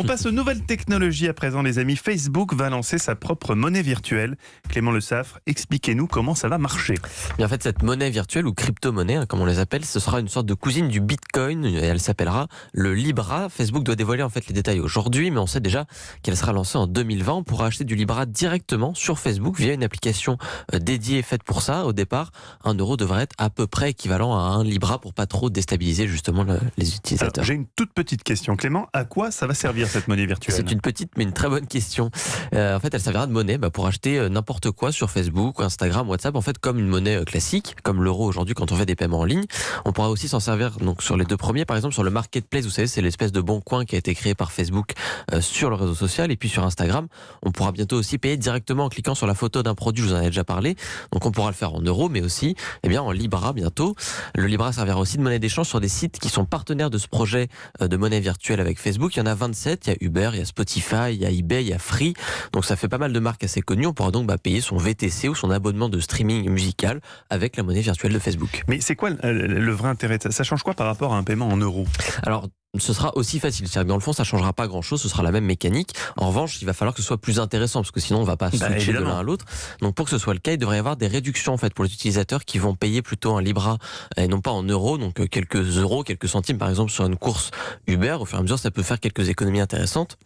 On passe aux nouvelles technologies à présent, les amis. Facebook va lancer sa propre monnaie virtuelle. Clément Le Saffre, expliquez-nous comment ça va marcher. Et en fait, cette monnaie virtuelle ou crypto-monnaie, comme on les appelle, ce sera une sorte de cousine du Bitcoin et elle s'appellera le Libra. Facebook doit dévoiler en fait les détails aujourd'hui, mais on sait déjà qu'elle sera lancée en 2020. On pourra acheter du Libra directement sur Facebook via une application dédiée faite pour ça. Au départ, 1 euro devrait être à peu près équivalent à 1 Libra pour pas trop déstabiliser justement les utilisateurs. Alors, j'ai une toute petite question, Clément. À quoi ça va servir cette monnaie virtuelle ? C'est une petite mais une très bonne question. En fait, elle servira de monnaie pour acheter n'importe quoi sur Facebook, Instagram, WhatsApp, en fait comme une monnaie classique, comme l'euro aujourd'hui quand on fait des paiements en ligne. On pourra aussi s'en servir donc sur les deux premiers, par exemple sur le Marketplace, vous savez, c'est l'espèce de bon coin qui a été créé par Facebook sur le réseau social, et puis sur Instagram, on pourra bientôt aussi payer directement en cliquant sur la photo d'un produit, je vous en ai déjà parlé. Donc on pourra le faire en euros, mais aussi en Libra bientôt. Le Libra servira aussi de monnaie d'échange sur des sites qui sont partenaires de ce projet de monnaie virtuelle avec Facebook. Il y en a 27, il y a Uber, il y a Spotify, il y a eBay, il y a Free. Donc ça fait pas mal de marques assez connues. On pourra donc payer son VTC ou son abonnement de streaming musical avec la monnaie virtuelle de Facebook. Mais c'est quoi le vrai intérêt ? Ça change quoi par rapport à un paiement en euros ? Alors, ce sera aussi facile. C'est-à-dire que dans le fond, ça changera pas grand-chose. Ce sera la même mécanique. En revanche, il va falloir que ce soit plus intéressant parce que sinon, on va pas switcher de l'un à l'autre. Donc, pour que ce soit le cas, il devrait y avoir des réductions en fait pour les utilisateurs qui vont payer plutôt en Libra et non pas en euros. Donc, quelques euros, quelques centimes, par exemple, sur une course Uber. Au fur et à mesure, ça peut faire quelques économies intéressantes.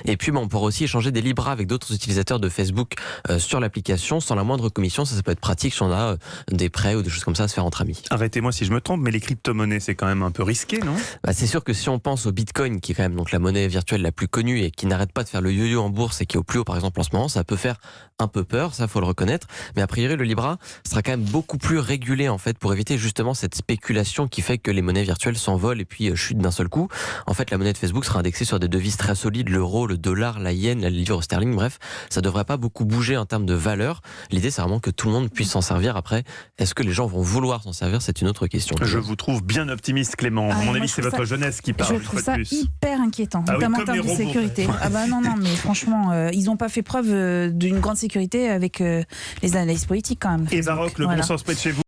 Et puis on pourra aussi échanger des Libras avec d'autres utilisateurs de Facebook sur l'application sans la moindre commission. Ça peut être pratique si on a des prêts ou des choses comme ça à se faire entre amis. Arrêtez-moi si je me trompe, mais les crypto-monnaies, c'est quand même un peu risqué, non ? C'est sûr que si on pense au Bitcoin, qui est quand même donc la monnaie virtuelle la plus connue et qui n'arrête pas de faire le yo-yo en bourse et qui est au plus haut par exemple en ce moment, ça peut faire un peu peur, ça faut le reconnaître. Mais a priori le Libra sera quand même beaucoup plus régulé en fait pour éviter justement cette spéculation qui fait que les monnaies virtuelles s'envolent et puis chutent d'un seul coup. En fait, la monnaie de Facebook sera indexée sur des devises très solides, l'euro, le dollar, la yen, la livre sterling, bref, ça devrait pas beaucoup bouger en termes de valeur. L'idée, c'est vraiment que tout le monde puisse s'en servir. Après, est-ce que les gens vont vouloir s'en servir ? C'est une autre question. Je vous trouve bien optimiste, Clément. À mon avis, c'est votre jeunesse qui parle. Je trouve ça hyper inquiétant, notamment en termes de sécurité. Non, mais franchement, ils n'ont pas fait preuve d'une grande sécurité avec les analyses politiques quand même. Et Baroque, le bon sens près de chez vous.